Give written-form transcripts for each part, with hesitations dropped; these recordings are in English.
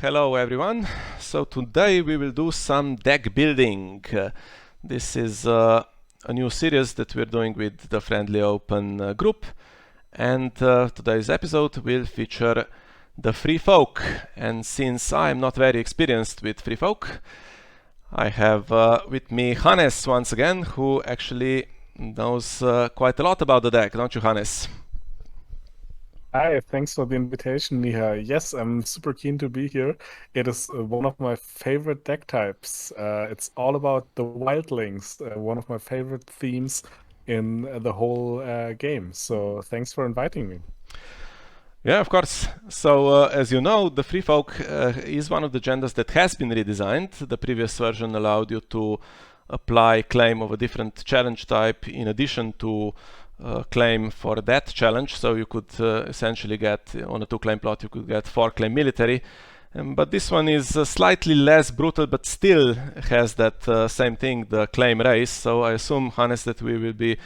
Hello everyone. So today we will do some deck building. This is a new series that we're doing with the Friendly Open group, and today's episode will feature the Free Folk. And since I'm not very experienced with Free Folk, I have with me Hannes once again, who actually knows quite a lot about the deck, don't you, Hannes? Hi, thanks for the invitation, Miha. Yes, I'm super keen to be here. It is one of my favorite deck types. It's all about the wildlings, one of my favorite themes in the whole game. So thanks for inviting me. Yeah, of course. So, as you know, the Free Folk is one of the genders that has been redesigned. The previous version allowed you to apply claim of a different challenge type in addition to claim for that challenge. So you could essentially get, on a 2 claim plot, you could get 4 claim military. But this one is slightly less brutal, but still has that same thing, the claim race. So I assume, Hannes, that we will be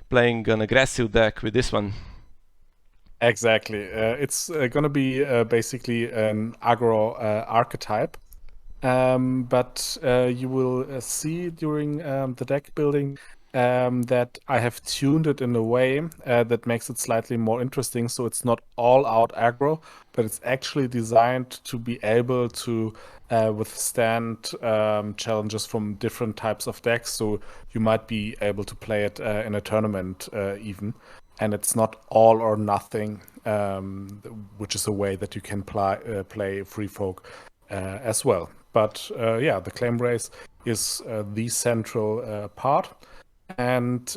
playing an aggressive deck with this one. Exactly. It's going to be basically an aggro archetype. But you will see during the deck building that I have tuned it in a way that makes it slightly more interesting. So it's not all out aggro, but it's actually designed to be able to withstand challenges from different types of decks. So you might be able to play it in a tournament even. And it's not all or nothing, which is a way that you can play Free Folk as well. But yeah, the claim race is the central part. And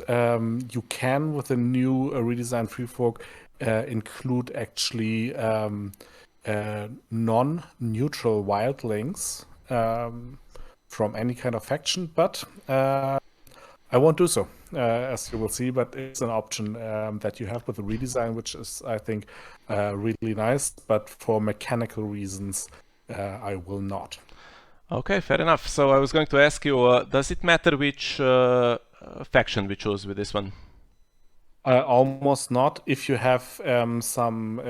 you can, with the new redesigned Free Folk, include actually non-neutral wildlings from any kind of faction. But I won't do so, as you will see, but it's an option that you have with the redesign, which is, I think, really nice. But for mechanical reasons, I will not. Okay, fair enough. So I was going to ask you, does it matter which faction we choose with this one? Almost not. If you have some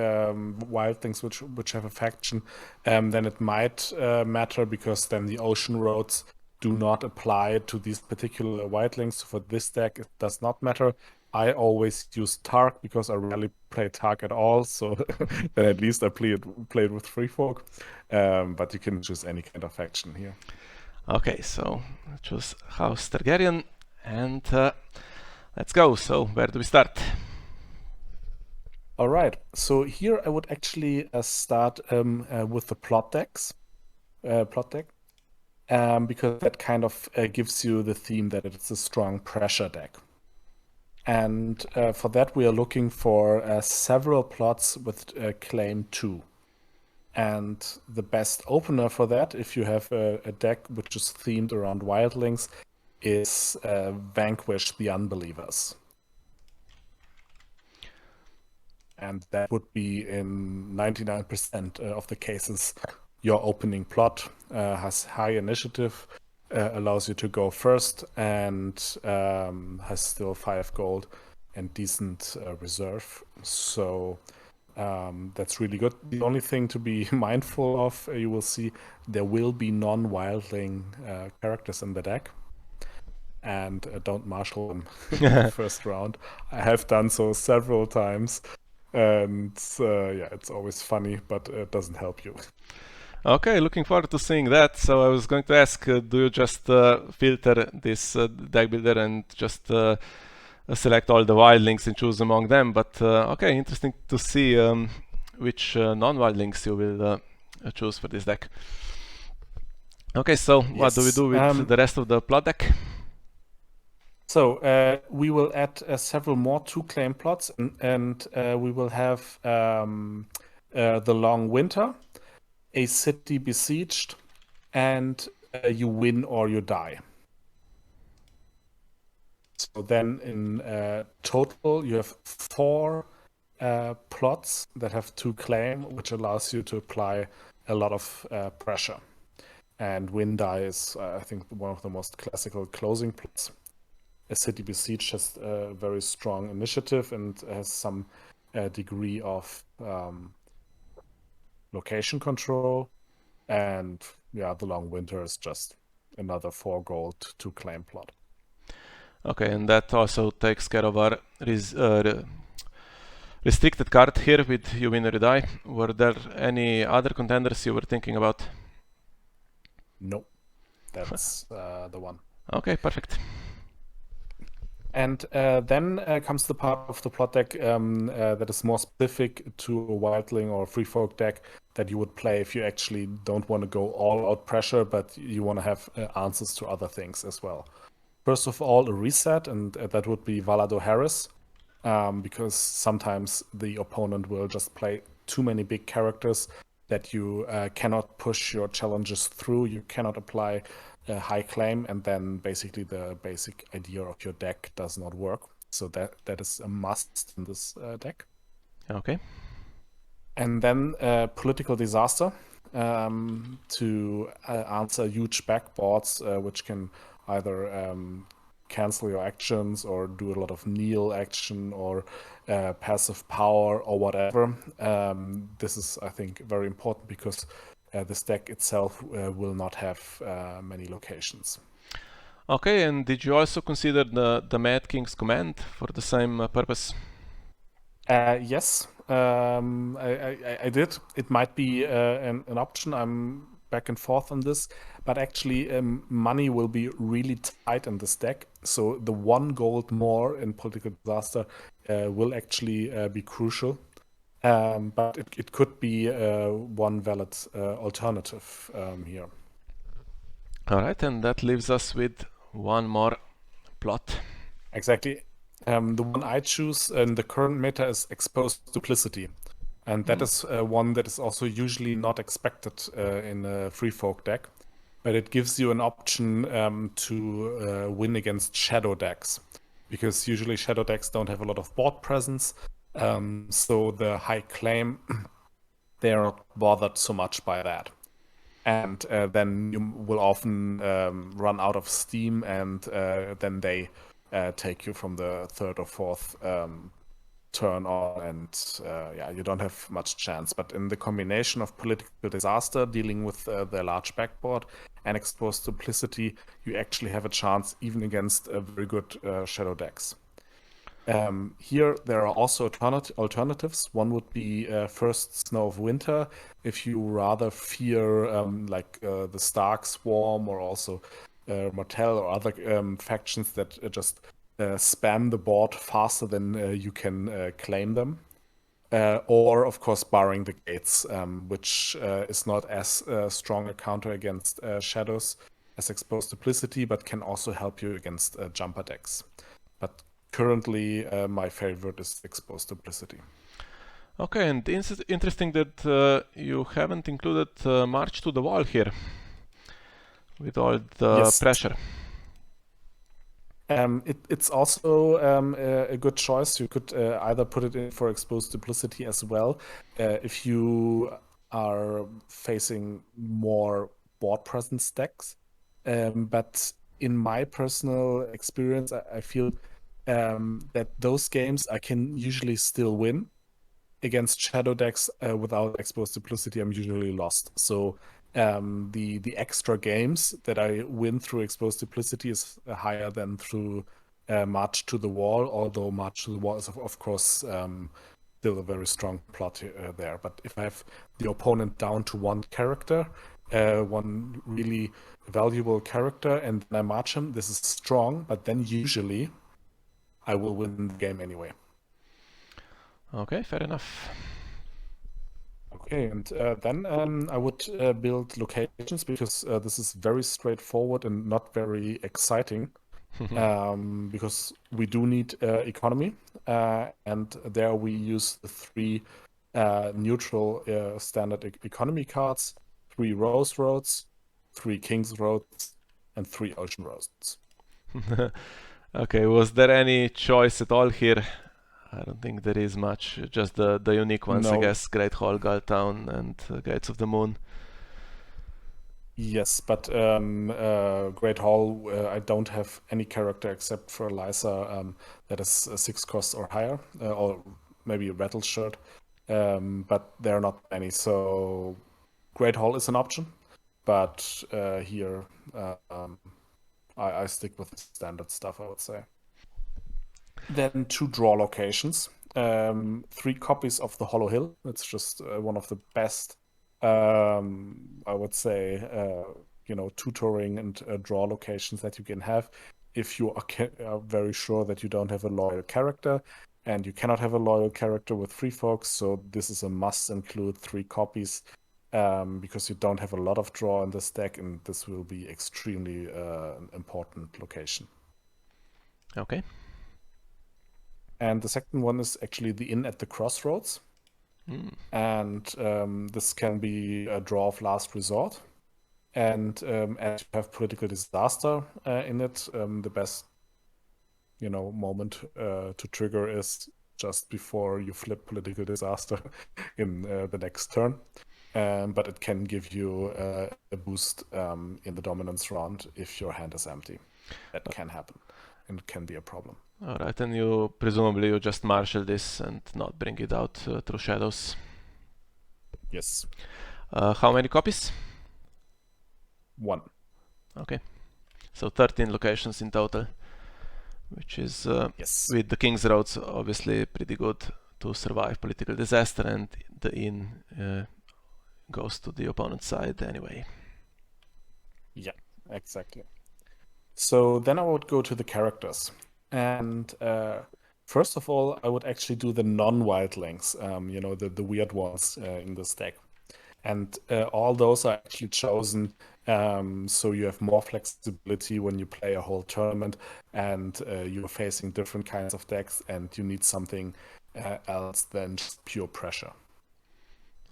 wild things which have a faction, then it might matter because then the ocean roads do not apply to these particular wildlings. For this deck, it does not matter. I always use Tark because I rarely play Tark at all. So then at least I play it with Free Folk. But you can choose any kind of faction here. Okay, so I choose House Targaryen, and let's go. So where do we start? All right. So here I would actually start with the plot deck. Because that kind of gives you the theme that it's a strong pressure deck. And for that, we are looking for several plots with claim 2. And the best opener for that, if you have a deck which is themed around wildlings, is Vanquish the Unbelievers. And that would be in 99% of the cases your opening plot, has high initiative, allows you to go first, and has still 5 gold and decent reserve. So that's really good. The only thing to be mindful of, you will see there will be non-wildling characters in the deck. And don't marshal them in the first round. I have done so several times. And yeah, it's always funny, but it doesn't help you. Okay, looking forward to seeing that. So I was going to ask, do you just filter this deck builder and just select all the wildlings and choose among them? But okay, interesting to see which non-wildlings you will choose for this deck. Okay, so what do we Yes. do with the rest of the plot deck? So we will add several more 2 claim plots, and we will have the Long Winter, a city besieged, and you win or you die. So then in total, you have 4 plots that have 2 claim, which allows you to apply a lot of pressure. And win die is, I think, one of the most classical closing plots. A city besieged has a very strong initiative and has some degree of location control. And yeah, the Long Winter is just another 4 gold to claim plot. Okay, and that also takes care of our restricted card here with You Win or You Die. Were there any other contenders you were thinking about? Nope, that's the one. Okay, perfect. And then comes the part of the plot deck that is more specific to a Wildling or Free Folk deck that you would play if you actually don't want to go all out pressure, but you want to have answers to other things as well. First of all, a reset, and that would be Valado Harris, because sometimes the opponent will just play too many big characters that you cannot push your challenges through. You cannot apply a high claim, and then basically the basic idea of your deck does not work. So that is a must in this deck. Okay. And then political disaster to answer huge backboards, which can either cancel your actions or do a lot of kneel action or passive power or whatever. This is, I think, very important because this deck itself will not have many locations. Okay, and did you also consider the Mad King's Command for the same purpose? Yes, I did. It might be an option. I'm back and forth on this, but actually, money will be really tight in this deck. So the 1 gold more in political disaster will actually be crucial. But it could be one valid alternative here. Alright, and that leaves us with one more plot. Exactly. The one I choose in the current meta is Exposed Duplicity. And that is one that is also usually not expected in a Free Folk deck. But it gives you an option to win against shadow decks. Because usually shadow decks don't have a lot of board presence. So the high claim, they are not bothered so much by that. And then you will often run out of steam, and then they take you from the 3rd or 4th turn on, and yeah, you don't have much chance. But in the combination of political disaster, dealing with the large backboard, and exposed duplicity, you actually have a chance even against very good shadow decks. Here there are also alternatives. One would be First Snow of Winter, if you rather fear like the Stark Swarm or also Martell or other factions that just spam the board faster than you can claim them. Or, of course, Barring the Gates, which is not as strong a counter against shadows as Exposed Duplicity, but can also help you against jumper decks. But currently, my favorite is Exposed Duplicity. Okay, and interesting that you haven't included March to the Wall here with all the Yes. pressure. It's also a good choice. You could either put it in for Exposed Duplicity as well if you are facing more board presence decks. But in my personal experience, I feel that those games I can usually still win. Against shadow decks without Exposed Duplicity, I'm usually lost. So the extra games that I win through Exposed Duplicity is higher than through March to the Wall, although March to the Wall is, of course, still a very strong plot there. But if I have the opponent down to one character, one really valuable character, and then I march him, this is strong, but then usually I will win the game anyway. Okay, fair enough. Okay, and then I would build locations because this is very straightforward and not very exciting. Because we do need economy, and there we use the 3 neutral standard economy cards, 3 Rose Roads, 3 King's Roads, and 3 Ocean Roads. Okay, was there any choice at all here? I don't think there is much, just the unique ones, I No. guess. Great Hall, Galtown, and Gates of the Moon. Yes, but Great Hall, I don't have any character except for Lysa that is 6 costs or higher, or maybe a Rattle Shirt, but there are not many. So Great Hall is an option, but here I stick with the standard stuff, I would say. Then 2 draw locations, 3 copies of the Hollow Hill. It's just one of the best, I would say, tutoring and draw locations that you can have if you are very sure that you don't have a loyal character, and you cannot have a loyal character with free folks. So this is a must include 3 copies, because you don't have a lot of draw in this deck, and this will be extremely important location. Okay. And the second one is actually the Inn at the Crossroads. And this can be a draw of last resort. And as you have political disaster in it, the best moment to trigger is just before you flip political disaster in the next turn. But it can give you a boost in the dominance round if your hand is empty. That can happen, and it can be a problem. All right, and you presumably just marshal this and not bring it out through shadows. Yes. How many copies? 1. Okay, so 13 locations in total, which is Yes. with the King's Roads obviously pretty good to survive political disaster, and the inn goes to the opponent's side anyway. Yeah, exactly. So then I would go to the characters. And first of all, I would actually do the non-wildlings, the weird ones in this deck. And all those are actually chosen so you have more flexibility when you play a whole tournament, and you're facing different kinds of decks, and you need something else than just pure pressure.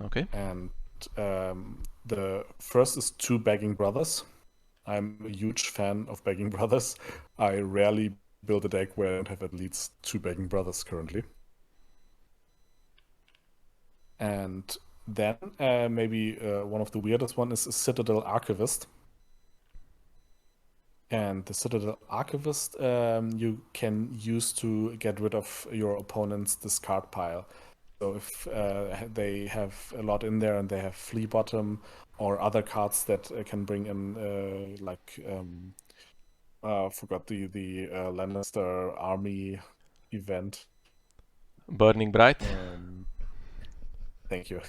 Okay. And the first is 2 Begging Brothers. I'm a huge fan of Begging Brothers. I rarely build a deck where I don't have at least 2 Begging Brothers currently. And then maybe one of the weirdest one is a Citadel Archivist. And the Citadel Archivist you can use to get rid of your opponent's discard pile. So if they have a lot in there and they have Flea Bottom or other cards that can bring in, forgot the Lannister army event. Burning Bright. Thank you.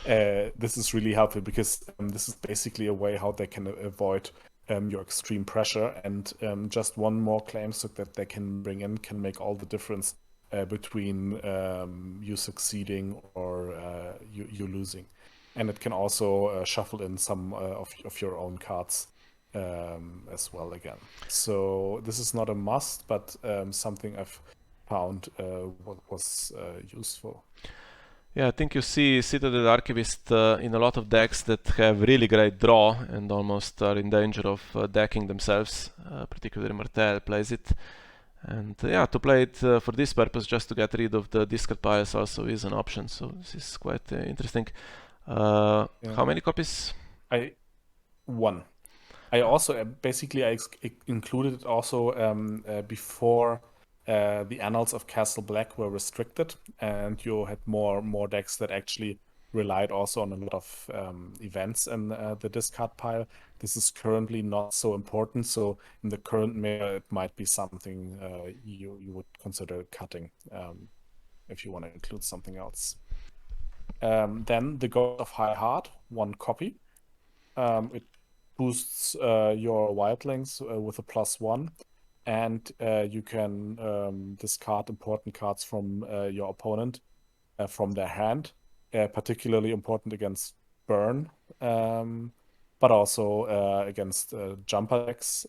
This is really helpful because this is basically a way how they can avoid your extreme pressure, and just one more claim stock that they can bring in can make all the difference between you succeeding or you losing. And it can also shuffle in some of your own cards as well again. So this is not a must, but something I've found was useful. Yeah, I think you see Citadel Archivist in a lot of decks that have really great draw and almost are in danger of decking themselves. Particularly Martel plays it. And yeah, to play it for this purpose, just to get rid of the discard piles, also is an option. So this is quite interesting. Yeah. How many copies? 1. I also I included it also before the Annals of Castle Black were restricted, and you had more decks that actually relied also on a lot of events in the discard pile. This is currently not so important, so in the current meta it might be something you would consider cutting if you want to include something else. Then the Ghost of High Heart, 1 copy. It boosts your wildlings with a +1, and you can discard important cards from your opponent from their hand, particularly important against burn, but also against jumper decks,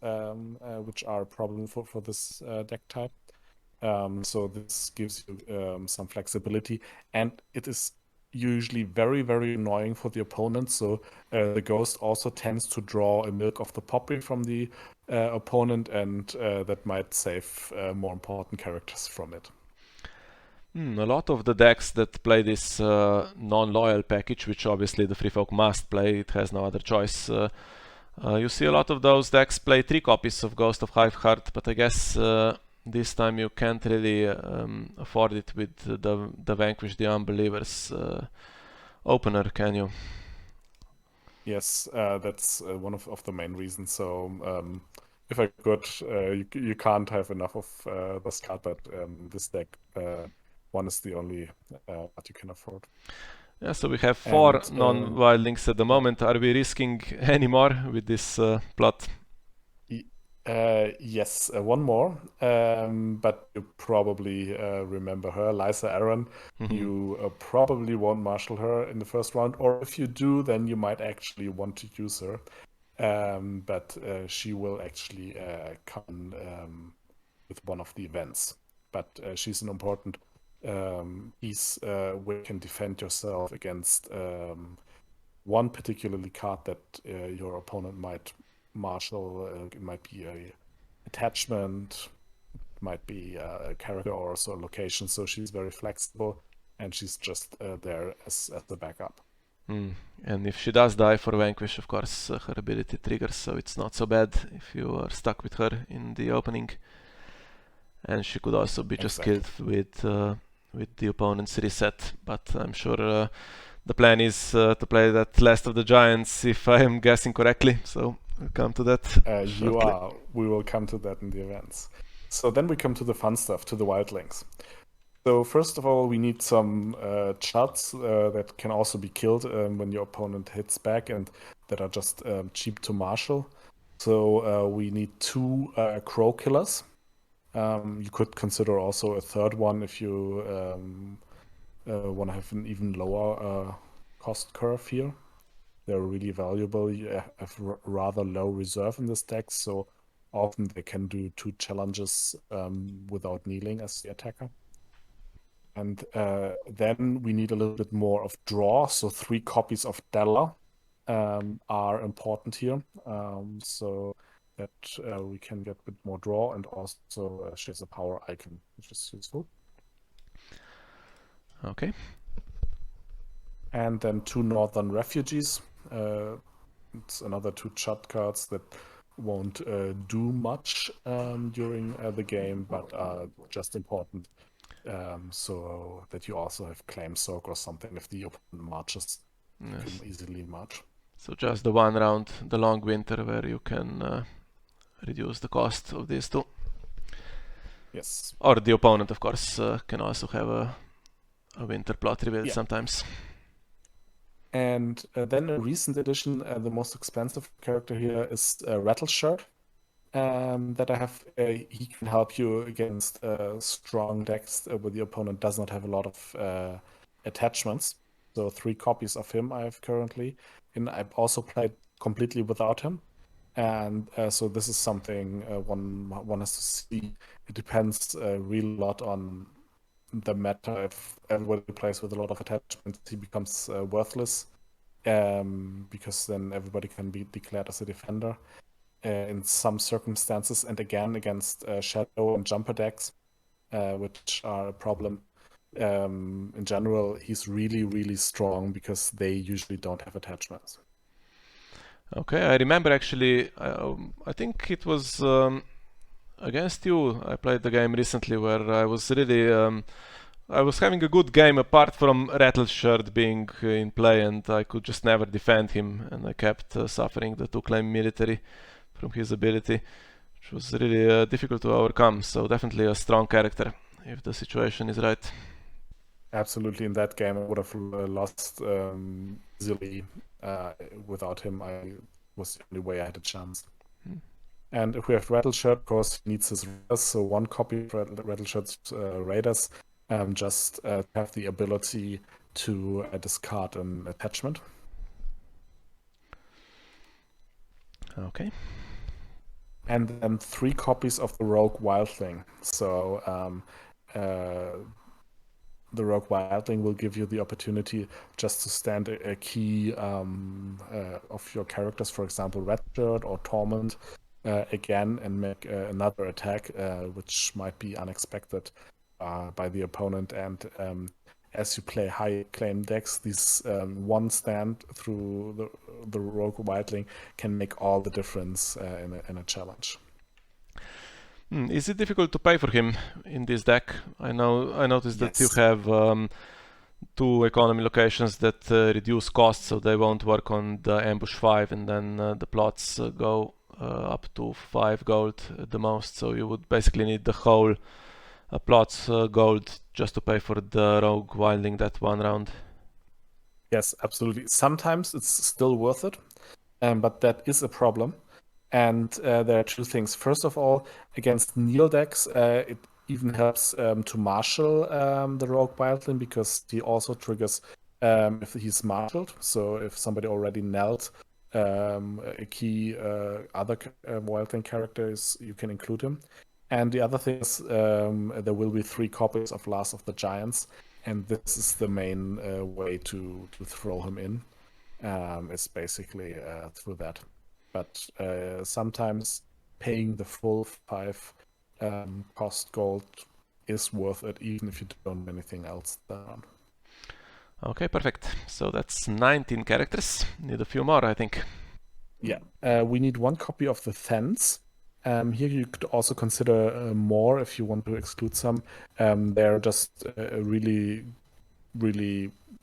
which are a problem for this deck type. So this gives you some flexibility, and it is usually very, very annoying for the opponent. So the ghost also tends to draw a Milk of the Poppy from the opponent, and that might save more important characters from it. A lot of the decks that play this non-loyal package, which obviously the free folk must play, it has no other choice. You see a lot of those decks play 3 copies of Ghost of High Heart, but I guess this time you can't really afford it with the Vanquish the Unbelievers opener, can you? Yes, that's one of the main reasons. So if I could, you can't have enough of this card, but this deck one is the only that you can afford. Yeah, so we have 4 And non-wildlings at the yeah, moment. Are we risking any more with this plot? yes, one more, but you probably remember her, Lysa Arryn. Mhm. You probably won't marshal her in the first round, or if you do, then you might actually want to use her. But she will actually come with one of the events. But she's an important piece where you can defend yourself against one particularly card that your opponent might marshal. It might be a attachment, it might be a character or also a location. So she's very flexible, and she's just there as the backup. And if she does die for Vanquish, of course, her ability triggers, so it's not so bad if you are stuck with her in the opening. And she could also be just Exactly. killed with the opponent's reset. But I'm sure the plan is to play that Last of the Giants, if I am guessing correctly. So we'll come to that You shortly. are. We will come to that in the events. So then we come to the fun stuff, to the wildlings. So first of all, we need some charts that can also be killed when your opponent hits back and that are just cheap to marshal. So we need 2 crow killers. You could consider also a third one if you want to have an even lower cost curve here. They're really valuable. You have rather low reserve in this deck, so often they can do 2 challenges without kneeling as the attacker. And then we need a little bit more of draw, so 3 copies of Della are important here, so that we can get a bit more draw, and also she has a power icon, which is useful. Okay. And then 2 Northern Refugees. It's another 2 chat cards that won't do much during the game, but are just important so that you also have claim soak or something if the opponent marches. You Yes. can easily march. So just the one round, the long winter, where you can reduce the cost of these 2. Yes. Or the opponent, of course, can also have a winter plot revealed Yeah. sometimes. And then a recent addition, the most expensive character here is Rattleshirt. That I have. He can help you against strong decks where the opponent does not have a lot of attachments. So 3 copies of him I have currently. And I've also played completely without him. And so this is something one has to see. It depends really a lot on the meta. If everybody plays with a lot of attachments, he becomes worthless because then everybody can be declared as a defender in some circumstances, and again against shadow and jumper decks, which are a problem. In general, he's really, really strong because they usually don't have attachments. Okay, I remember actually, I think it was against you. I played the game recently where I was really, I was having a good game apart from Rattleshirt being in play, and I could just never defend him, and I kept suffering the 2 claim military from his ability, which was really difficult to overcome. So definitely a strong character if the situation is right. Absolutely, in that game, I would have lost easily. Without him, I was the only way I had a chance. And if we have Rattleshirt, of course, he needs his raiders. So 1 copy of Rattleshirt's raiders just have the ability to discard an attachment. Okay. And then 3 copies of the Rogue Wildling. So the Rogue Wildling will give you the opportunity just to stand a key of your characters, for example, Red Shirt or Torment, again, and make another attack, which might be unexpected by the opponent. And as you play high claim decks, this one stand through the Rogue Wildling can make all the difference in a challenge. Is it difficult to pay for him in this deck? I noticed that you Yes. have two economy locations that reduce costs, so they won't work on the ambush 5, and then the plots go up to 5 gold at the most. So you would basically need the whole plots gold just to pay for the rogue wilding that one round. Yes, absolutely. Sometimes it's still worth it, but that is a problem. And there are two things. First of all, against Neil decks, it even helps to marshal the Rogue Wildling, because he also triggers if he's marshaled. So if somebody already knelt a key other Wildling characters, you can include him. And the other thing is there will be 3 copies of Last of the Giants, and this is the main way to throw him in. Is basically through that. But sometimes paying the full 5 cost gold is worth it, even if you don't do anything else down. Okay, perfect. So that's 19 characters. Need a few more, I think. Yeah, we need 1 copy of the Thens. Here you could also consider more if you want to exclude some. They're just a really,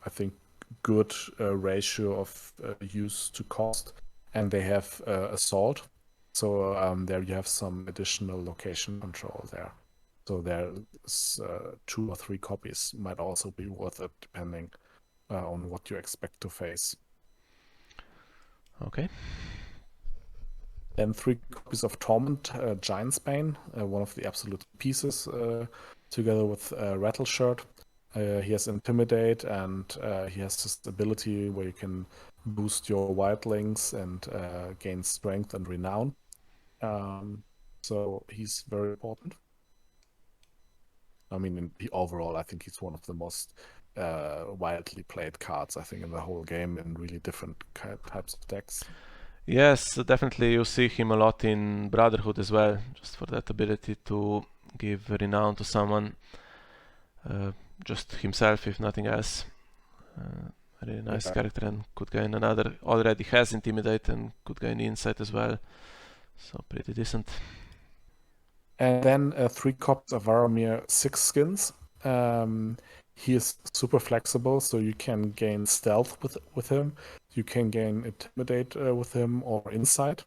I think, good ratio of use to cost, and they have assault. So there you have some additional location control there. So there's 2 or 3 copies might also be worth it, depending on what you expect to face. Okay. Then 3 copies of Torment, Giantsbane, one of the absolute pieces, together with Rattleshirt. He has Intimidate, and he has this ability where you can boost your wildlings and gain strength and renown. So he's very important. I mean, overall, I think he's one of the most widely played cards, I think, in the whole game, in really different types of decks. Yes, definitely you see him a lot in Brotherhood as well, just for that ability to give renown to someone, just himself if nothing else. Really nice character, and could gain another, already has Intimidate and could gain Insight as well, so pretty decent. And then 3 copies of Varamir 6 skins. He is super flexible, so you can gain Stealth with him, you can gain Intimidate with him, or Insight.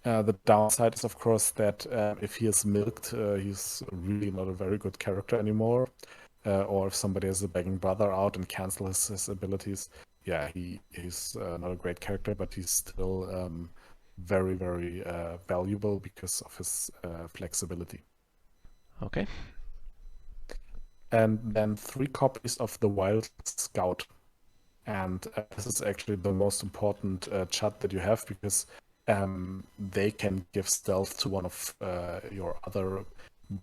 The downside is, of course, that if he is milked, he's really not a very good character anymore. Or if somebody has a begging brother out and cancels his abilities, yeah, he's not a great character, but he's still very, very valuable because of his flexibility. Okay. And then 3 copies of the Wild Scout. And this is actually the most important chat that you have, because they can give stealth to one of your other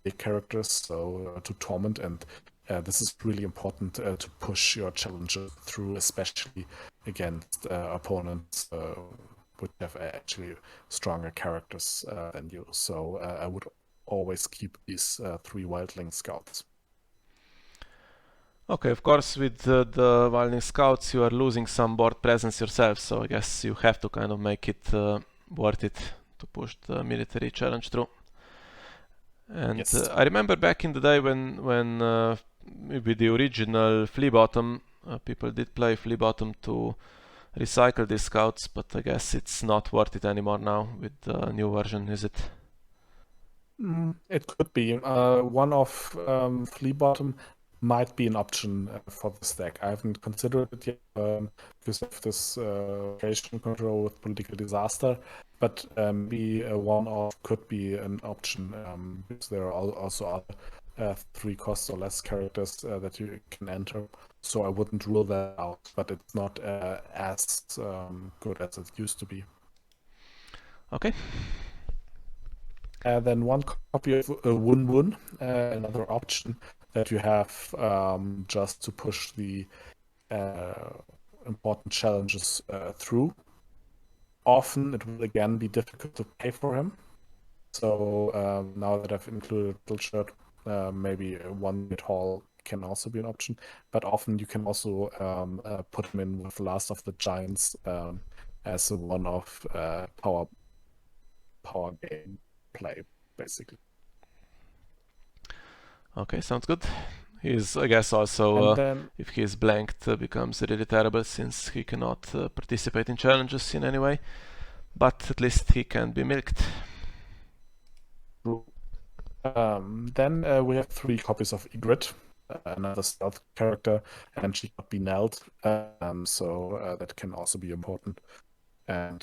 big characters, so to Torment, and this is really important to push your challenger through, especially against opponents which have actually stronger characters than you. So I would always keep these 3 Wildling Scouts. Okay, of course, with the Wildling Scouts, you are losing some board presence yourself, so I guess you have to kind of make it worth it to push the military challenge through. And Yes. I remember back in the day when with the original Flea Bottom, people did play Flea Bottom to recycle these scouts, but I guess it's not worth it anymore now with the new version, is it? It could be. One of Flea Bottom might be an option for this deck. I haven't considered it yet because of this location control with Political Disaster, but maybe one off could be an option because there are also other 3 cost or less characters that you can enter. So I wouldn't rule that out, but it's not as good as it used to be. Okay. Then 1 copy of Wun Wun, another option that you have just to push the important challenges through. Often it will again be difficult to pay for him. So now that I've included Shirt, maybe 1 tall can also be an option. But often you can also put him in with Last of the Giants as a one-off power game play, basically. Okay, sounds good. He's, I guess, also, And then if he is blanked, becomes really terrible since he cannot participate in challenges in any way. But at least he can be milked. then we have 3 copies of Ygritte, another stealth character, and she could be knelt, so that can also be important. And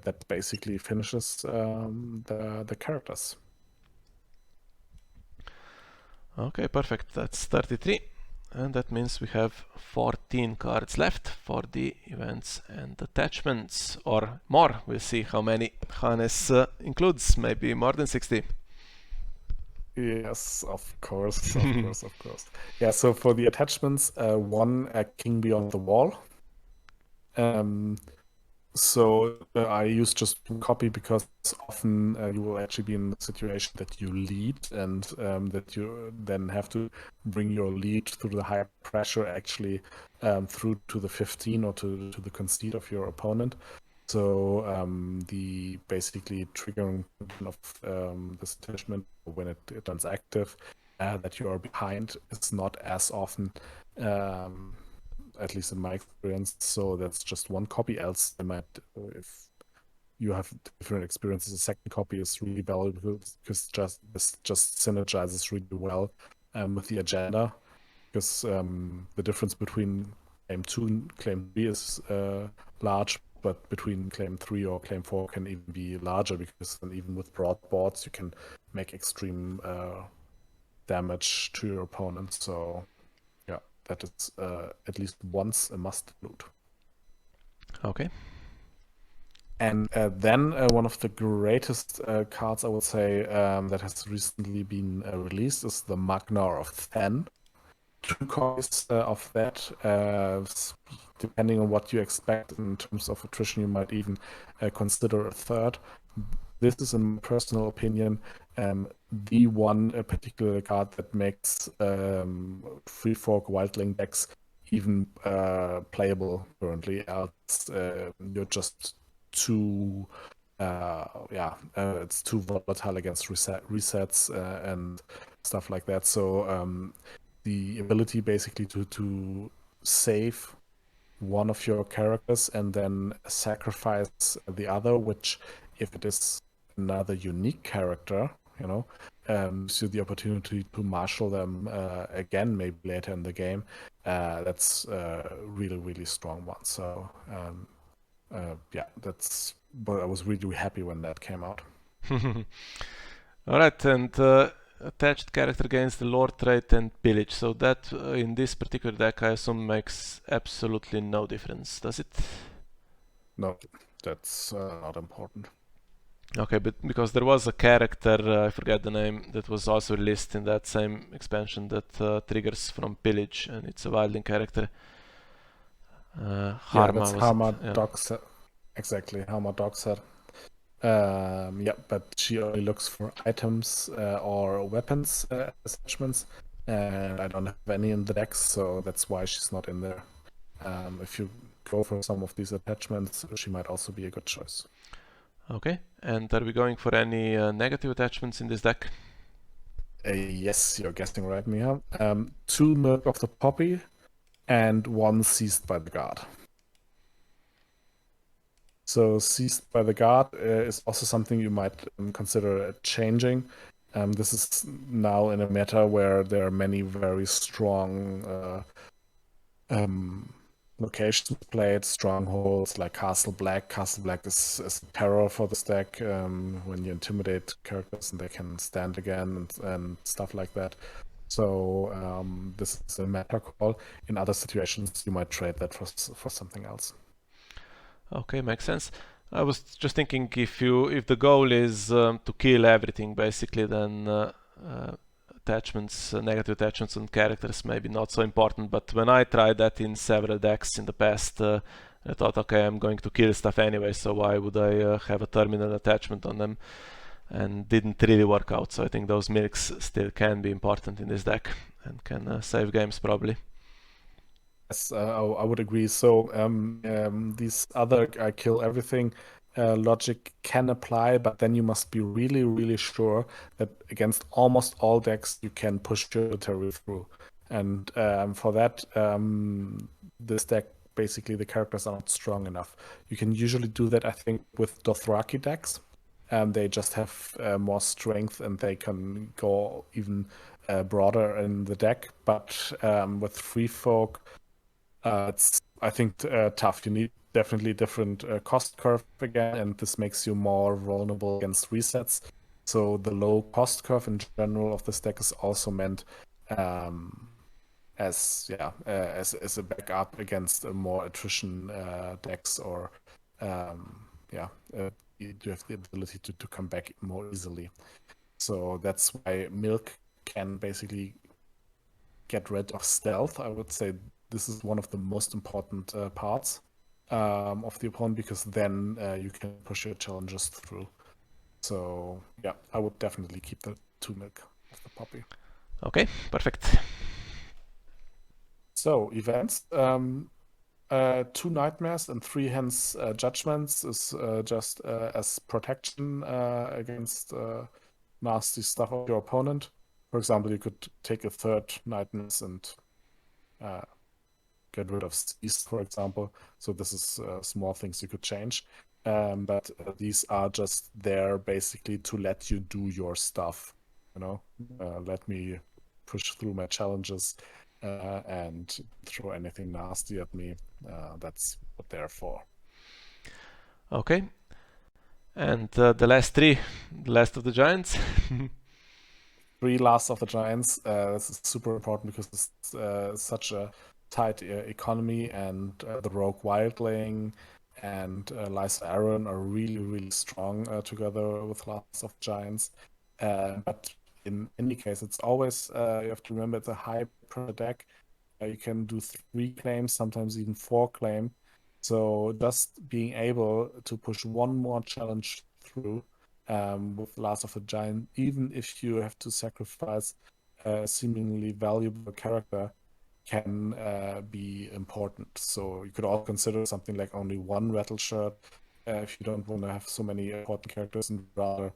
that basically finishes the characters. Okay, perfect. That's 33. And that means we have 14 cards left for the events and attachments, or more. We'll see how many Hannes includes, maybe more than 60. Yes, of course, of course. Yeah, so for the attachments, one King Beyond the Wall. So I use just one copy because often you will actually be in the situation that you lead and that you then have to bring your lead through the high pressure actually through to the 15 or to the concede of your opponent. So the basically triggering of this attachment when it turns active that you are behind is not as often, at least in my experience. So that's just one copy. Else, they might, if you have different experiences, a second copy is really valuable because this just synergizes really well with the agenda. Because the difference between claim 2 and claim 3 is large, but between claim 3 or claim 4 can even be larger because then even with broad boards you can make extreme damage to your opponent. So yeah, that is at least once a must loot. Okay. And then one of the greatest cards, I would say, that has recently been released is the Magnar of Then. 2 copies of that. Depending on what you expect in terms of attrition, you might even consider a third. This is, in my personal opinion, the one particular card that makes Free Fork Wildling decks even playable currently. Else, you're just too it's too volatile against resets and stuff like that. So the ability basically to save one of your characters and then sacrifice the other, which if it is another unique character, so the opportunity to marshal them again maybe later in the game, that's a really, really strong one. So that's, but I was really happy when that came out. All right, and attached character gains the lore trait and pillage. So that in this particular deck, I assume makes absolutely no difference, does it? No, that's not important. Okay, but because there was a character, I forget the name, that was also released in that same expansion that triggers from pillage, and it's a wildling character. Harma, that's was Harma it? Yeah. Dogset. Exactly, Harma Dogset. But she only looks for items or weapons attachments, and I don't have any in the decks, so that's why she's not in there. If you go for some of these attachments, she might also be a good choice. Okay, and are we going for any negative attachments in this deck? Yes, you're guessing right, Mia. 2 Milk of the Poppy and 1 Seized by the Guard. So Seized by the Guard is also something you might consider changing. This is now in a meta where there are many very strong locations played, strongholds like Castle Black. Castle Black is terror for this deck when you intimidate characters and they can stand again and stuff like that. So this is a meta call. In other situations, you might trade that for something else. Okay, makes sense. I was just thinking if the goal is to kill everything basically, then attachments, negative attachments on characters maybe not so important. But when I tried that in several decks in the past, I thought, okay, I'm going to kill stuff anyway, so why would I have a terminal attachment on them? And didn't really work out. So I think those milks still can be important in this deck and can save games probably. Yes, I would agree. So these other kill everything logic can apply, but then you must be really, really sure that against almost all decks you can push your military through. And for that, this deck, basically the characters are not strong enough. You can usually do that, I think, with Dothraki decks. They just have more strength and they can go even broader in the deck. But with Free Folk, it's, I think, tough. You need definitely different cost curve again, and this makes you more vulnerable against resets. So the low cost curve in general of this deck is also meant um, as a backup against more attrition decks, or yeah, you do have the ability to come back more easily. So that's why Milk can basically get rid of stealth. I would say this is one of the most important parts of the opponent, because then you can push your challenges through. So yeah, I would definitely keep the 2 milk of the poppy. Okay, perfect. So events. 2 nightmares and 3 hence judgments is just as protection against nasty stuff of your opponent. For example, you could take a 3rd nightmares and uh, get rid of Cease, for example. So this is small things you could change. But these are just there basically to let you do your stuff. Let me push through my challenges and throw anything nasty at me. That's what they're for. Okay. And the last 3, the last of the giants. 3 Last of the Giants. This is super important because it's such a tight economy, and the Rogue Wildling and Lysa Arryn are really, really strong together with Last of the Giants. But in any case, it's always, you have to remember, it's a high per deck. You can do 3 claims, sometimes even 4 claim. So just being able to push one more challenge through with Last of the Giant, even if you have to sacrifice a seemingly valuable character, can be important. So you could all consider something like only 1 Rattle Shirt if you don't want to have so many important characters, and rather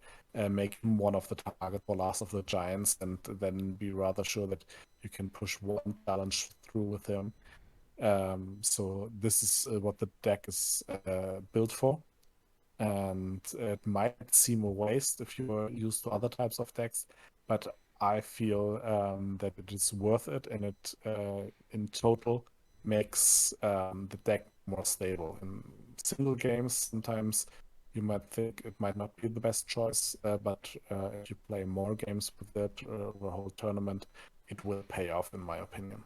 make him one of the target for Last of the Giants, and then be rather sure that you can push 1 challenge through with him. So this is what the deck is built for. And it might seem a waste if you are used to other types of decks, but I feel that it is worth it, and it in total makes the deck more stable. In single games, sometimes you might think it might not be the best choice, but if you play more games with it over a whole tournament, it will pay off, in my opinion.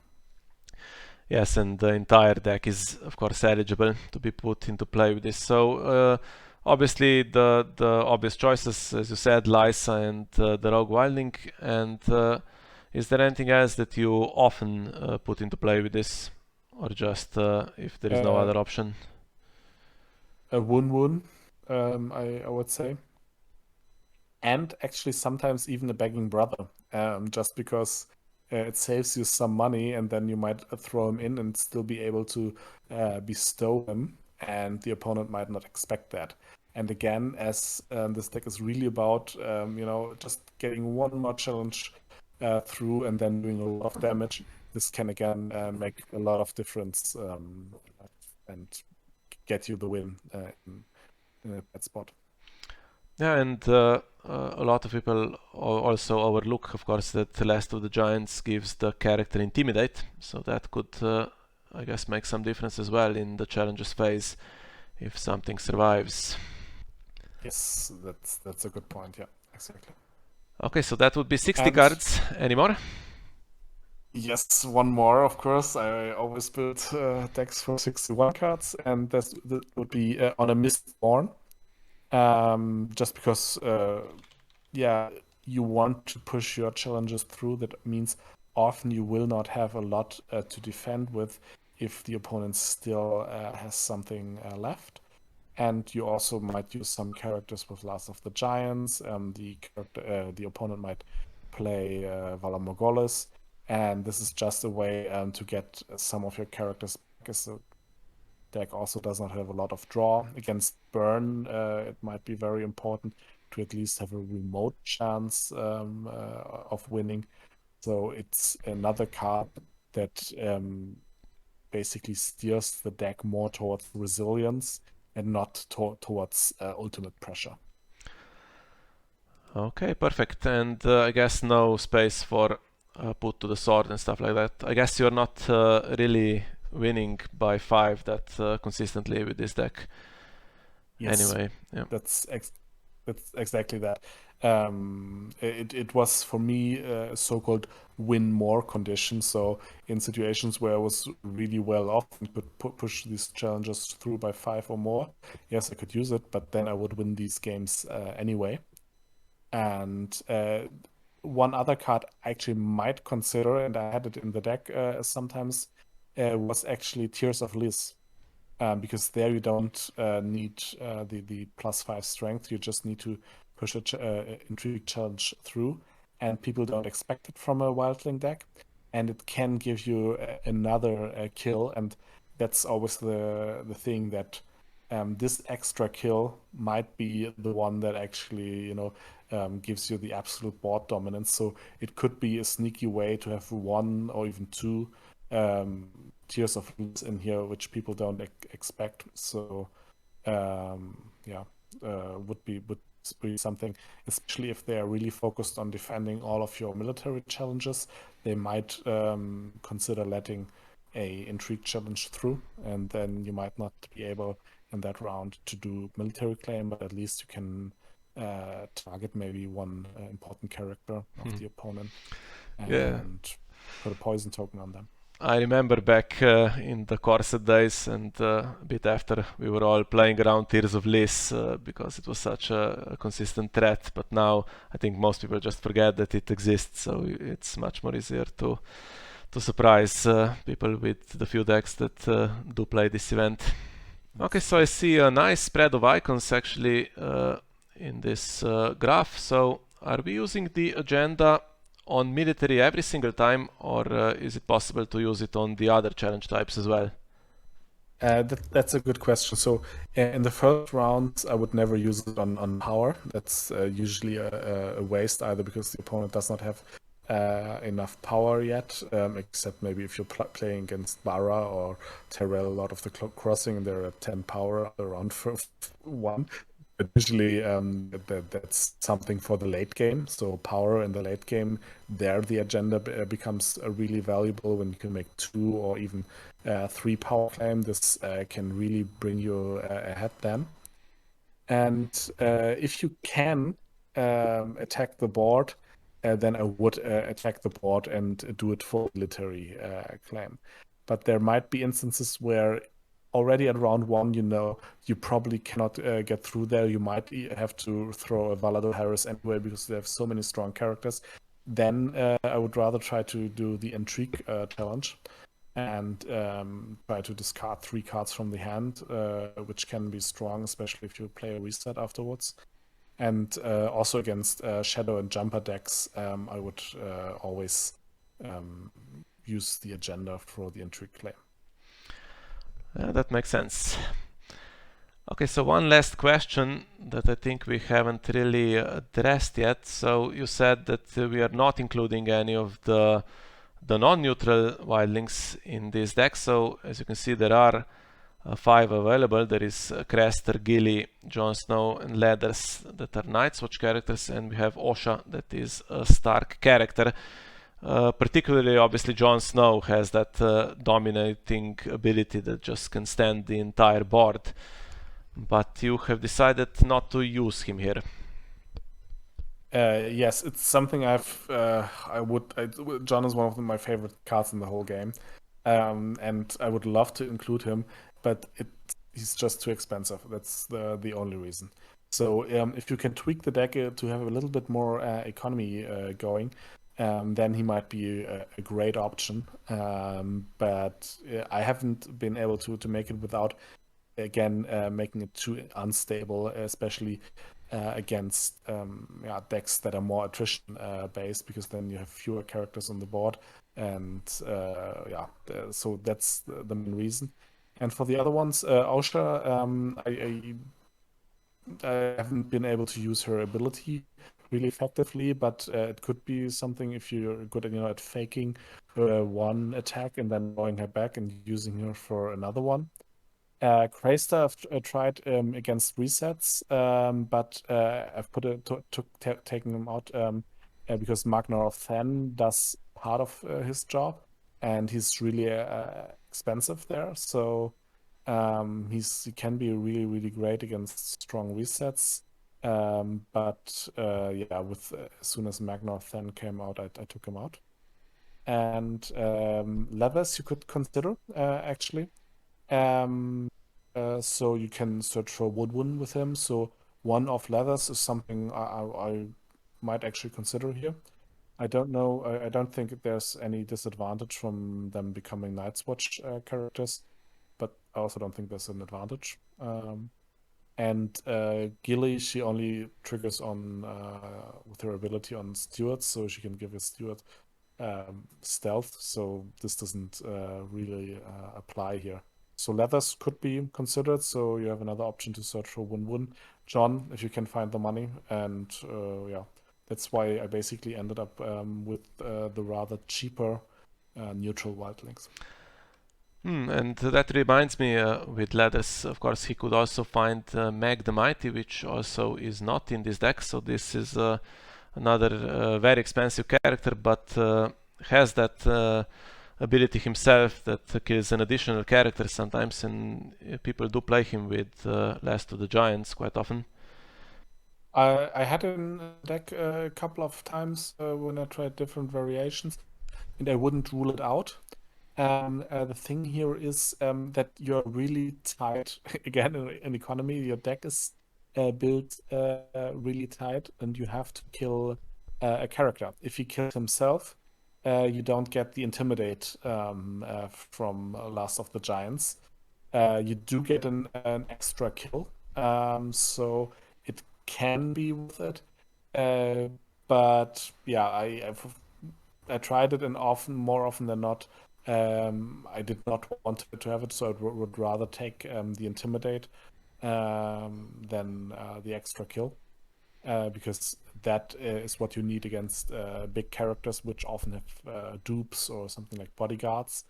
Yes, and the entire deck is, of course, eligible to be put into play with this. So, obviously, the obvious choices, as you said, Lysa and the Rogue Wildling. And is there anything else that you often put into play with this, or just if there is no Uh, other option? a Wun, I would say. And actually sometimes even a begging brother, just because it saves you some money, and then you might throw him in and still be able to bestow him, and the opponent might not expect that. And again, as this deck is really about just getting 1 more challenge through and then doing a lot of damage, this can again make a lot of difference, and get you the win in a bad spot. Yeah, and a lot of people also overlook, of course, that the Last of the Giants gives the character Intimidate, so that could, I guess, make some difference as well in the challenges phase if something survives. Yes, that's a good point. Yeah, exactly. Okay, so that would be 60 And cards. Any more? yes, 1 more, of course. I always build decks for 61 cards, and that would be on a Mistborn. Just because, yeah, you want to push your challenges through. That means often you will not have a lot to defend with if the opponent still has something left. And you also might use some characters with Last of the Giants. The opponent might play Valar Morghulis, and this is just a way to get some of your characters back, as the deck also does not have a lot of draw. Against Burn, it might be very important to at least have a remote chance of winning. So it's another card that basically steers the deck more towards resilience and not towards ultimate pressure. Okay, perfect. And I guess no space for put to the sword and stuff like that. I guess you're not really winning by 5 that consistently with this deck. Yes, Anyway, yeah. that's exactly that. It was for me a so-called win more condition. So in situations where I was really well off and could push these challenges through by 5 or more, yes, I could use it, but then I would win these games anyway. And one other card I actually might consider, and I had it in the deck sometimes, was actually Tears of Liz. Because there you don't need the +5 strength. You just need to push a intrigue challenge through, and people don't expect it from a wildling deck, and it can give you another kill, and that's always the thing that this extra kill might be the one that actually gives you the absolute board dominance. So it could be a sneaky way to have one or even two Tears of Liz in here, which people don't expect. So yeah, would be something, especially if they are really focused on defending all of your military challenges. They might consider letting a intrigue challenge through, and then you might not be able in that round to do military claim, but at least you can target maybe one important character of the opponent Yeah. and put a poison token on them. I remember back in the Corset days and a bit after we were all playing around Tears of Liz because it was such a consistent threat. But now I think most people just forget that it exists, so it's much more easier to surprise people with the few decks that do play this event. Okay, so I see a nice spread of icons actually in this graph. So are we using the agenda on military every single time, or is it possible to use it on the other challenge types as well? That's a good question. So in the first rounds, I would never use it on power. That's usually a waste, either because the opponent does not have enough power yet, except maybe if you're playing against Bara or Terrell, a lot of the crossing, they're at 10 power around for 1. But usually that's something for the late game. So power in the late game, there the agenda becomes really valuable when you can make 2 or even 3 power claim. This can really bring you ahead then. And if you can attack the board, then I would attack the board and do it for military claim. But there might be instances where already at round 1, you probably cannot get through there. You might have to throw a Valador Harris anyway because they have so many strong characters. Then I would rather try to do the intrigue challenge and try to discard 3 cards from the hand, which can be strong, especially if you play a reset afterwards. And also against Shadow and Jumper decks, I would always use the agenda for the intrigue claim. That makes sense. Okay, so one last question that I think we haven't really addressed yet. So you said that we are not including any of the non-neutral wildlings in this deck. So as you can see, there are 5 available. There is Crester, Gilly, Jon Snow, and Leathers that are Night's Watch characters, and we have Osha that is a Stark character. Particularly, obviously, Jon Snow has that dominating ability that just can stand the entire board. But you have decided not to use him here. Yes, it's something Jon is one of my favorite cards in the whole game, and I would love to include him, but he's just too expensive. That's the only reason. So if you can tweak the deck to have a little bit more economy going, then he might be a great option. But I haven't been able to make it without, again, making it too unstable, especially against decks that are more attrition based, because then you have fewer characters on the board. And so that's the main reason. And for the other ones, Ausha, I haven't been able to use her ability really effectively, but it could be something if you're good at, at faking one attack and then drawing her back and using her for another one. Crayster I've tried against resets, but I've put it taking him out because Magnar of Then does part of his job, and he's really expensive there. So he can be really great against strong resets. But yeah, with as soon as Magnar of Then came out, I took him out. And Levers you could consider actually. Um, so you can search for Woodwind with him. So one of Leathers is something I might actually consider here. I don't know. I don't think there's any disadvantage from them becoming Night's Watch characters, but I also don't think there's an advantage. And Gilly, she only triggers on with her ability on Stewards, so she can give a Steward stealth. So this doesn't really apply here. So Leathers could be considered. So you have another option to search for Wun. John, if you can find the money, and yeah, that's why I basically ended up with the rather cheaper neutral wildlings. And that reminds me, with Ladders, of course, he could also find Meg the Mighty, which also is not in this deck. So this is another very expensive character, but has that ability himself that kills an additional character sometimes, and people do play him with Last of the Giants quite often. I had in a deck a couple of times when I tried different variations, and I wouldn't rule it out. The thing here is that you're really tight again in economy. Your deck is built really tight, and you have to kill a character. If he kills himself, you don't get the intimidate from Last of the Giants. You do get an extra kill, so it can be worth it. Uh, but yeah, I tried it, and more often than not, I did not want to have it, so I would rather take the intimidate than the extra kill, because that is what you need against big characters, which often have dupes or something like bodyguards,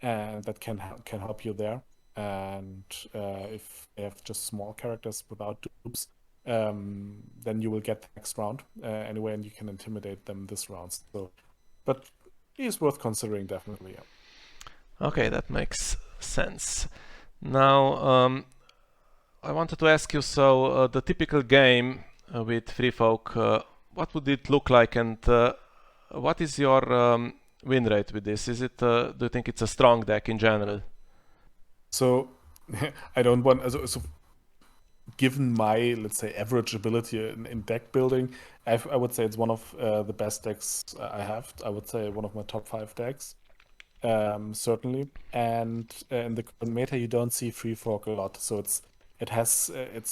and that can help you there. And if they have just small characters without dupes, then you will get the next round anyway, and you can intimidate them this round. So, but he's worth considering definitely. Yeah. Okay, that makes sense. Now, I wanted to ask you, so the typical game with Free Folk, what would it look like, and what is your win rate with this? Is it, do you think it's a strong deck in general? So I don't want so given my, let's say, average ability in deck building, I would say it's one of the best decks I have. I would say one of my top 5 decks, certainly. And in the current meta, you don't see free fork a lot, so it's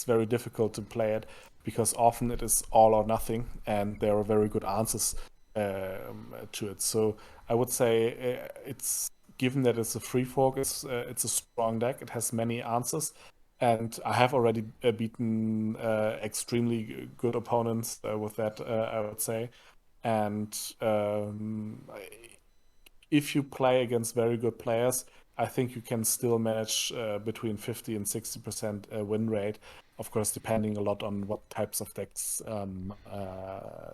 very difficult to play it because often it is all or nothing, and there are very good answers to it. So I would say it's given that it's a free fork, it's a strong deck. It has many answers, and I have already beaten extremely good opponents with that. I would say, and if you play against very good players, I think you can still manage between 50 and 60% win rate. Of course, depending a lot on what types of decks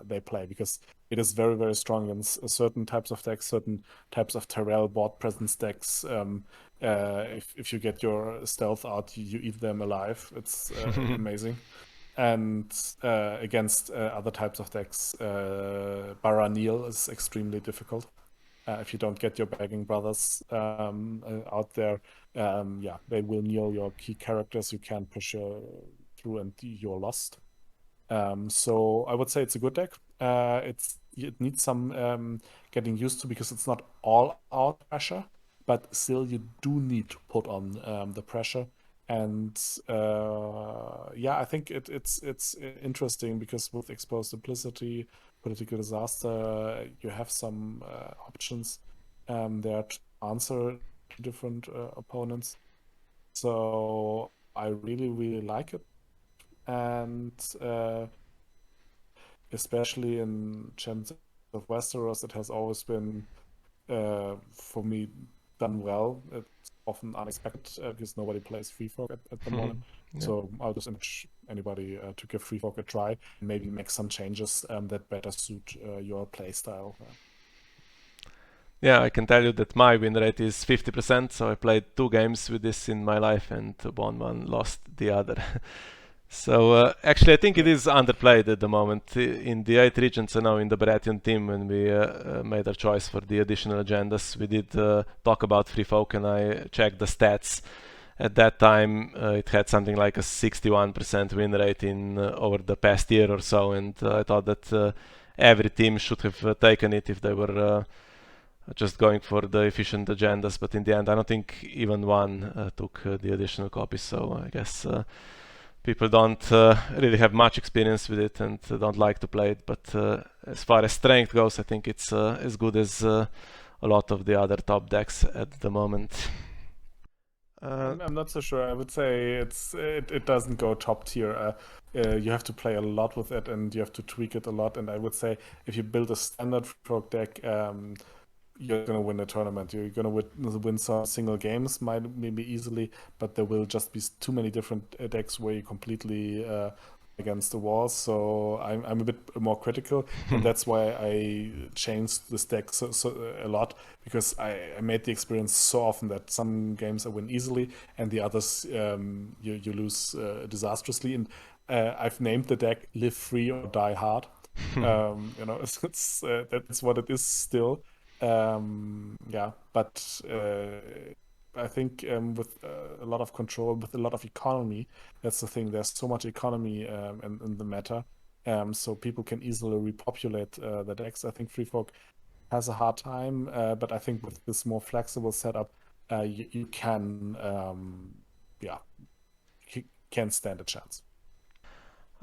they play, because it is very strong in certain types of decks, certain types of Tyrell board presence decks. If you get your stealth out, you eat them alive. It's amazing. And against other types of decks, Baranil is extremely difficult. If you don't get your begging brothers out there, yeah, they will kneel your key characters. You can't push through, and you're lost. So I would say it's a good deck. It needs some getting used to because it's not all out pressure, but still you do need to put on the pressure. And yeah, I think it's interesting because with exposed simplicity, political disaster, you have some options there to answer different opponents. So I really like it, and especially in Champions of Westeros, it has always been for me done well. It's often unexpected because nobody plays Free Folk at the moment. Yeah. So I'll just encourage anybody to give Free Folk a try and maybe make some changes that better suit your play style. Yeah, I can tell you that my win rate is 50%, so I played 2 games with this in my life and won one, lost the other. So actually, I think it is underplayed at the moment. In the 8 regions, now in the Baratheon team, when we made our choice for the additional agendas, we did talk about Free Folk, and I checked the stats. At that time, it had something like a 61% win rate in over the past year or so, and I thought that every team should have taken it if they were just going for the efficient agendas. But in the end, I don't think even one took the additional copies. So I guess people don't really have much experience with it and don't like to play it. But as far as strength goes, I think it's as good as a lot of the other top decks at the moment. I'm not so sure. I would say it doesn't go top tier. You have to play a lot with it, and you have to tweak it a lot. And I would say if you build a standard frog deck, you're gonna win a tournament. You're gonna win some single games, maybe easily, but there will just be too many different decks where you completely against the walls. So I'm a bit more critical, and that's why I changed this deck a lot, because I made the experience so often that some games I win easily, and the others you lose disastrously. And I've named the deck "Live Free or Die Hard." That's what it is still. Yeah, but I think with a lot of control, with a lot of economy, that's the thing. There's so much economy in the meta, so people can easily repopulate the decks. I think Free Folk has a hard time, but I think with this more flexible setup, you can, yeah, can stand a chance.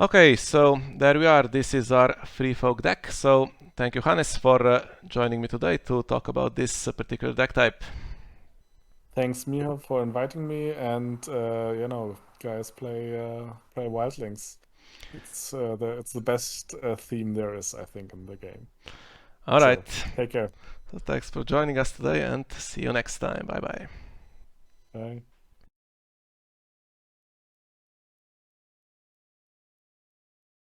Okay, so there we are. This is our Free Folk deck. So thank you, Hannes, for joining me today to talk about this particular deck type. Thanks, Miho, for inviting me, and guys, play Wildlings. It's the best theme there is, I think, in the game. All So, right. take care. So thanks for joining us today, and see you next time. Bye bye. Bye.